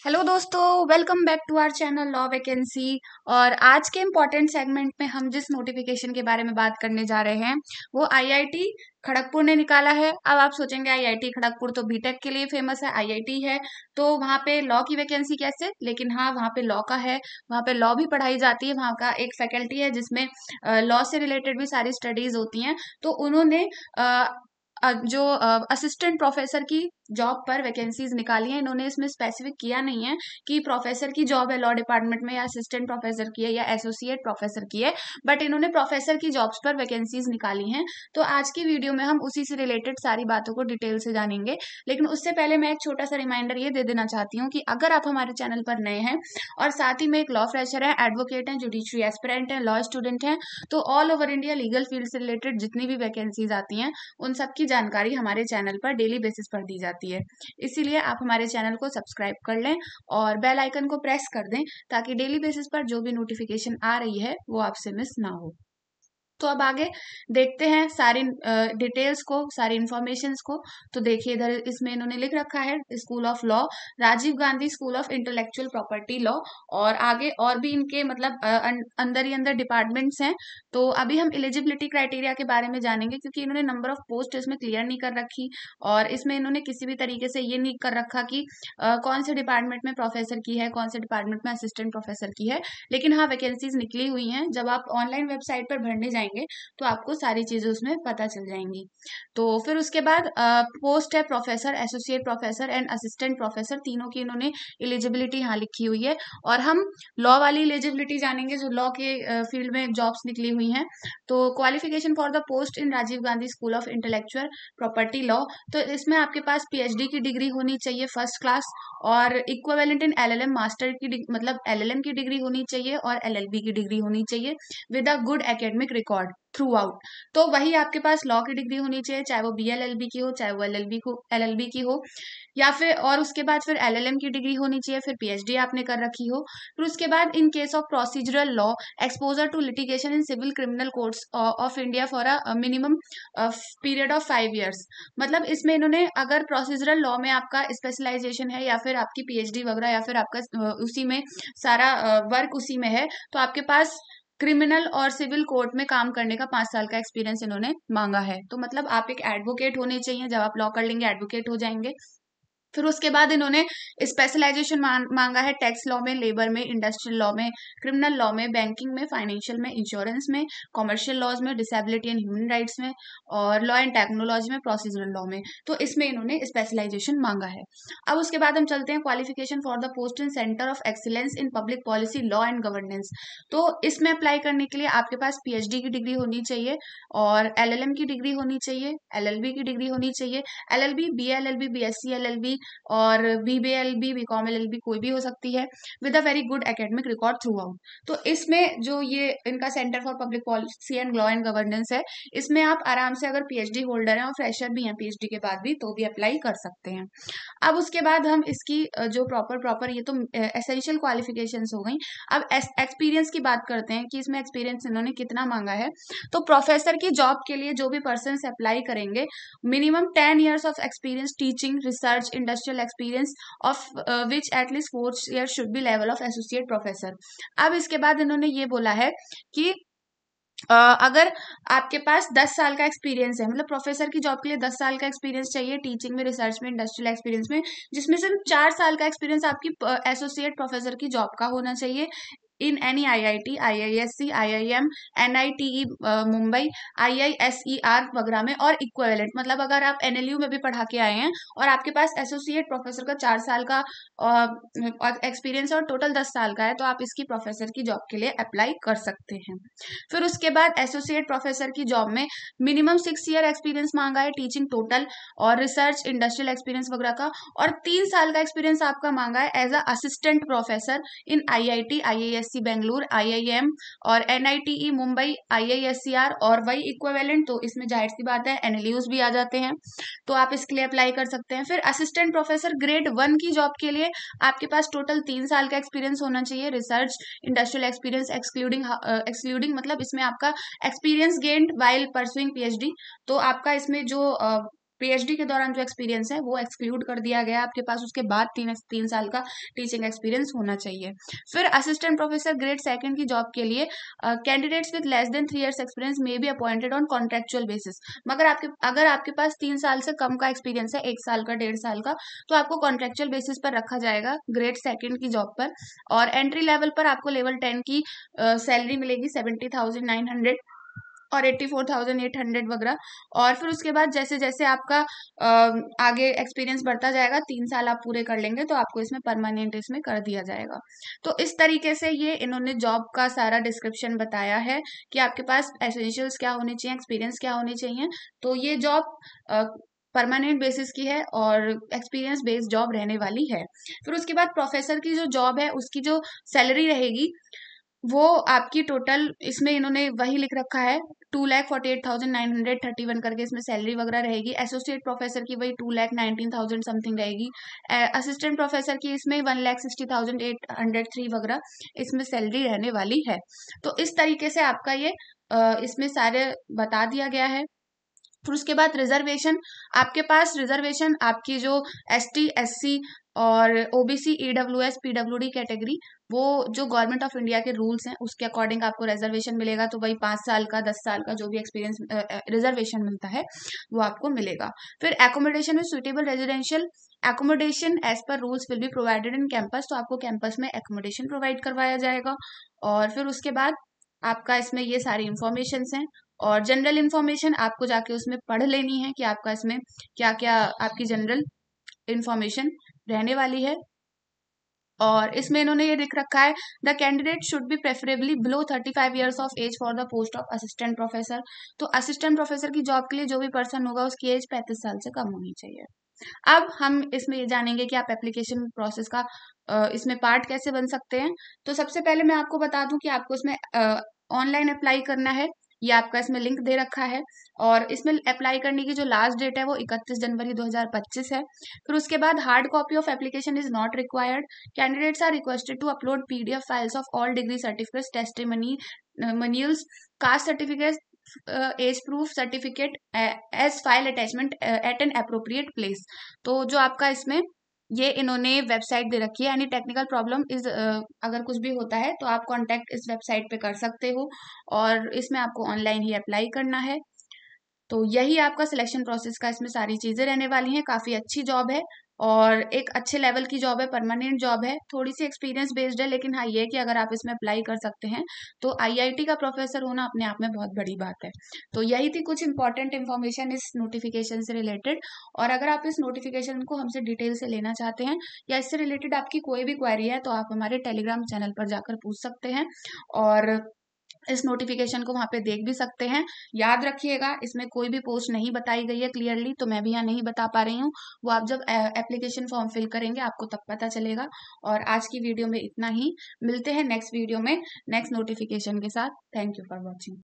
Hello दोस्तों, welcome back to our channel law vacancy. और आज के इम्पोर्टेंट सेगमेंट में हम जिस नोटिफिकेशन के बारे में बात करने जा रहे हैं वो आईआईटी खड़गपुर ने निकाला है। अब आप सोचेंगे आईआईटी खड़गपुर तो बीटेक के लिए फेमस है, आईआईटी है तो वहाँ पे लॉ की वैकेंसी कैसे? लेकिन हाँ, वहाँ पे लॉ का है, वहाँ पे लॉ भी पढ़ाई जाती है। वहाँ का एक फैकल्टी है जिसमें लॉ से रिलेटेड भी सारी स्टडीज होती हैं। तो उन्होंने जो असिस्टेंट प्रोफेसर की जॉब पर वैकेंसीज निकाली है। इन्होंने इसमें स्पेसिफिक किया नहीं है कि प्रोफेसर की जॉब है लॉ डिपार्टमेंट में या असिस्टेंट प्रोफेसर की है या एसोसिएट प्रोफेसर की है, बट इन्होंने प्रोफेसर की जॉब्स पर वैकेंसीज निकाली हैं। तो आज की वीडियो में हम उसी से रिलेटेड सारी बातों को डिटेल से जानेंगे। लेकिन उससे पहले मैं एक छोटा सा रिमाइंडर ये दे देना चाहती हूँ कि अगर आप हमारे चैनल पर नए हैं और साथ ही में एक लॉ फ्रेशर है, एडवोकेट हैं, जुडिशरी एस्पिरेंट हैं, लॉ स्टूडेंट हैं, तो all over India legal field से रिलेटेड जितनी भी वैकेंसीज आती हैं उन सब की जानकारी हमारे चैनल पर डेली बेसिस पर दी जाती है। इसीलिए आप हमारे चैनल को सब्सक्राइब कर लें और बेल आइकन को प्रेस कर दें ताकि डेली बेसिस पर जो भी नोटिफिकेशन आ रही है वो आपसे मिस ना हो। तो अब आगे देखते हैं सारी डिटेल्स को, सारी इंफॉर्मेशंस को। तो देखिए इधर इसमें इन्होंने लिख रखा है school of law, Rajiv Gandhi school of intellectual property law. और आगे और भी इनके मतलब अंदर ही अंदर डिपार्टमेंट्स हैं। तो अभी हम एलिजिबिलिटी क्राइटेरिया के बारे में जानेंगे क्योंकि इन्होंने नंबर ऑफ पोस्ट इसमें क्लियर नहीं कर रखी और इसमें इन्होंने किसी भी तरीके से ये नहीं कर रखा कि कौन से डिपार्टमेंट में प्रोफेसर की है, कौन से डिपार्टमेंट में असिस्टेंट प्रोफेसर की है। लेकिन हाँ, वैकेंसीज निकली हुई हैं। जब आप ऑनलाइन वेबसाइट पर भरने जाएंगे तो आपको सारी चीजें उसमें पता चल जाएंगी। तो फिर उसके बाद पोस्ट है professor, associate professor and assistant professor, तीनों की इन्होंने एलिजिबिलिटी यहाँ लिखी हुई है। और हम लॉ वाली एलिजिबिलिटी जानेंगे जो लॉ के फील्ड में जॉब्स निकली हुई हैं। तो qualification for the post in Rajiv Gandhi school of intellectual property law, तो इसमें आपके पास पीएचडी की डिग्री होनी चाहिए फर्स्ट क्लास, और इक्विवेलेंट इन एलएलएम मास्टर की मतलब एलएलएम की डिग्री होनी चाहिए और एलएलबी की डिग्री होनी चाहिए with a good academic record through out. तो वही आपके पास लॉ की डिग्री होनी चाहिए, चाहे वो बीएलएलबी की हो, चाहे वो एलएलबी की हो, या फिर और उसके बाद फिर एलएलएम की डिग्री होनी चाहिए, फिर पीएचडी आपने कर रखी हो। फिर उसके बाद in case of procedural law, exposure to litigation in civil criminal courts of India for a minimum period of 5 years। मतलब इसमें इन्होंने अगर प्रोसीजरल लॉ में आपका स्पेशलाइजेशन है या फिर आपकी पीएचडी वगैरह या फिर आपका उसी में सारा वर्क उसी में है, तो आपके पास क्रिमिनल और सिविल कोर्ट में काम करने का 5 साल का एक्सपीरियंस इन्होंने मांगा है। तो मतलब आप एक एडवोकेट होने चाहिए, जब आप लॉ कर लेंगे एडवोकेट हो जाएंगे। फिर उसके बाद इन्होंने स्पेशलाइजेशन मांगा है टैक्स लॉ में, लेबर में, इंडस्ट्रियल लॉ में, क्रिमिनल लॉ में, बैंकिंग में, फाइनेंशियल में, इंश्योरेंस में, कॉमर्शियल लॉज में, डिसेबिलिटी एंड ह्यूमन राइट्स में, और लॉ एंड टेक्नोलॉजी में, प्रोसीजरल लॉ में। तो इसमें इन्होंने स्पेशलाइजेशन मांगा है। अब उसके बाद हम चलते हैं qualification for the post in centre of excellence in public policy law and governance. तो इसमें अप्लाई करने के लिए आपके पास पीएचडी की डिग्री होनी चाहिए और एलएलएम की डिग्री होनी चाहिए, एलएलबी की डिग्री होनी चाहिए, एलएलबी, बीएलएलबी, बीएससी एलएलबी और बीबीएलबी, बीकॉम एलएलबी कोई भी हो सकती है with a very good academic record through out. तो इसमें जो ये इनका centre for public policy and law and governance है, इसमें आप आराम से अगर पीएचडी होल्डर हैं और फ्रेशर भी हैं पीएचडी के बाद भी, तो भी अप्लाई कर सकते हैं। अब उसके बाद हम इसकी जो प्रॉपर प्रॉपर ये तो एसेंशियल क्वालिफिकेशंस हो गई। अब एक्सपीरियंस की बात करते हैं कि इसमें एक्सपीरियंस इन्होंने कितना मांगा है। तो प्रोफेसर की जॉब के लिए जो भी पर्सन अप्लाई करेंगे, minimum 10 years of experience teaching, research, industrial experience of which at least 4 years should be level of associate professor. अब इसके बाद इन्होंने ये बोला है कि अगर आपके पास 10 साल का एक्सपीरियंस है, मतलब प्रोफेसर की जॉब के लिए 10 साल का एक्सपीरियंस चाहिए टीचिंग में, रिसर्च में, इंडस्ट्रियल एक्सपीरियंस में, जिसमें सिर्फ 4 साल का एक्सपीरियंस आपकी एसोसिएट प्रोफेसर की जॉब का होना चाहिए in any IIT, IISc, IIM, NITIE Mumbai, IISER वगैरह में, और इक्विवेलेंट मतलब अगर आप एनएलयू में भी पढ़ा के आए हैं और आपके पास एसोसिएट प्रोफेसर का 4 साल का एक्सपीरियंस और टोटल 10 साल का है, तो आप इसकी प्रोफेसर की जॉब के लिए अप्लाई कर सकते हैं। फिर उसके बाद एसोसिएट प्रोफेसर की जॉब में मिनिमम 6 year एक्सपीरियंस मांगा है टीचिंग टोटल और रिसर्च, इंडस्ट्रियल एक्सपीरियंस वगैरह का, और 3 साल का एक्सपीरियंस आपका मांगा है as a assistant professor in IIT, IISc Bengaluru, IIM और एनआईटीई मुंबई, आईआईएससीआर और वही इक्विवेलेंट। तो इसमें जाहिर सी बात है एनएलयूज भी आ जाते हैं, तो आप इसके लिए अप्लाई कर सकते हैं। फिर असिस्टेंट प्रोफेसर ग्रेड 1 की जॉब के लिए आपके पास टोटल 3 साल का एक्सपीरियंस होना चाहिए, रिसर्च, इंडस्ट्रियल एक्सपीरियंस एक्सक्लूडिंग मतलब इसमें आपका experience gained while pursuing PhD. तो आपका इसमें जो पीएचडी के दौरान जो एक्सपीरियंस है वो एक्सक्लूड कर दिया गया। आपके पास उसके बाद 3 साल का टीचिंग एक्सपीरियंस होना चाहिए। फिर असिस्टेंट प्रोफेसर ग्रेड सेकंड की जॉब के लिए candidates with less than 3 years experience may be appointed on contractual basis. मगर अगर आपके पास 3 साल से कम का एक्सपीरियंस है, 1 साल का, 1.5 साल का, तो आपको कॉन्ट्रेक्चुअल बेसिस पर रखा जाएगा ग्रेड सेकंड की जॉब पर। और एंट्री लेवल पर आपको लेवल 10 की सैलरी मिलेगी 70,900 और 84,800 वगैरह। और फिर उसके बाद जैसे जैसे आपका आगे एक्सपीरियंस बढ़ता जाएगा, 3 साल आप पूरे कर लेंगे तो आपको इसमें परमानेंट इसमें कर दिया जाएगा। तो इस तरीके से ये इन्होंने जॉब का सारा डिस्क्रिप्शन बताया है कि आपके पास एसेंशियल्स क्या होने चाहिए, एक्सपीरियंस क्या होने चाहिए। तो ये जॉब परमानेंट बेसिस की है और एक्सपीरियंस बेस्ड जॉब रहने वाली है। फिर उसके बाद प्रोफेसर की जो जॉब है उसकी जो सैलरी रहेगी वो आपकी टोटल, इसमें इन्होंने वही लिख रखा है 2,48,931 करके इसमें सैलरी वगैरह रहेगी। एसोसिएट प्रोफेसर की वही 2,19,000 समथिंग रहेगी। असिस्टेंट प्रोफेसर की इसमें 1,60,803 वगैरह इसमें सैलरी रहने वाली है। तो इस तरीके से आपका ये इसमें सारे बता दिया गया है। फिर उसके बाद रिजर्वेशन, आपके पास रिजर्वेशन आपकी जो एसटी, एससी और ओबीसी, ईडब्ल्यूएस, पीडब्ल्यूडी कैटेगरी, वो जो गवर्नमेंट ऑफ इंडिया के रूल्स हैं उसके अकॉर्डिंग आपको रिजर्वेशन मिलेगा। तो वही 5 साल का, 10 साल का जो भी एक्सपीरियंस रिजर्वेशन मिलता है वो आपको मिलेगा। फिर एकोमोडेशन में suitable residential accommodation as per rules will be provided in campus, तो आपको कैंपस में एकोमोडेशन प्रोवाइड करवाया जाएगा। और फिर उसके बाद आपका इसमें ये सारी इंफॉर्मेशन हैं। और जनरल इंफॉर्मेशन आपको जाके उसमें पढ़ लेनी है कि आपका इसमें क्या क्या आपकी जनरल इंफॉर्मेशन रहने वाली है। और इसमें इन्होंने ये लिख रखा है the candidate should be preferably below 35 years of age for the post of assistant professor. तो असिस्टेंट प्रोफेसर की जॉब के लिए जो भी पर्सन होगा उसकी एज 35 साल से कम होनी चाहिए। अब हम इसमें ये जानेंगे कि आप एप्लीकेशन प्रोसेस का इसमें पार्ट कैसे बन सकते हैं। तो सबसे पहले मैं आपको बता दूं कि आपको इसमें ऑनलाइन अप्लाई करना है। ये आपका इसमें लिंक दे रखा है। और इसमें अप्लाई करने की जो लास्ट डेट है वो 31 जनवरी 2025 है। फिर उसके बाद hard copy of application is not required. Candidates are requested to upload PDF files of all degree certificates, testimonials, caste certificate, age proof certificate as file attachment at an appropriate place. तो जो आपका इसमें ये इन्होंने website दे रखी है, यानी technical problem is अगर कुछ भी होता है तो आप कांटेक्ट इस वेबसाइट पे कर सकते हो। और इसमें आपको ऑनलाइन ही अप्लाई करना है। तो यही आपका सिलेक्शन प्रोसेस का इसमें सारी चीजें रहने वाली हैं। काफी अच्छी जॉब है और एक अच्छे लेवल की जॉब है, परमानेंट जॉब है, थोड़ी सी एक्सपीरियंस बेस्ड है, लेकिन हाँ ये है कि अगर आप इसमें अप्लाई कर सकते हैं तो आईआईटी का प्रोफेसर होना अपने आप में बहुत बड़ी बात है। तो यही थी कुछ इंपॉर्टेंट इन्फॉर्मेशन इस नोटिफिकेशन से रिलेटेड। और अगर आप इस नोटिफिकेशन को हमसे डिटेल से लेना चाहते हैं या इससे रिलेटेड आपकी कोई भी क्वेरी है तो आप हमारे टेलीग्राम चैनल पर जाकर पूछ सकते हैं और इस नोटिफिकेशन को वहां पे देख भी सकते हैं। याद रखिएगा इसमें कोई भी पोस्ट नहीं बताई गई है क्लियरली, तो मैं भी यहाँ नहीं बता पा रही हूँ। वो आप जब एप्लीकेशन फॉर्म फिल करेंगे आपको तब पता चलेगा। और आज की वीडियो में इतना ही। मिलते हैं नेक्स्ट वीडियो में नेक्स्ट नोटिफिकेशन के साथ। Thank you for watching.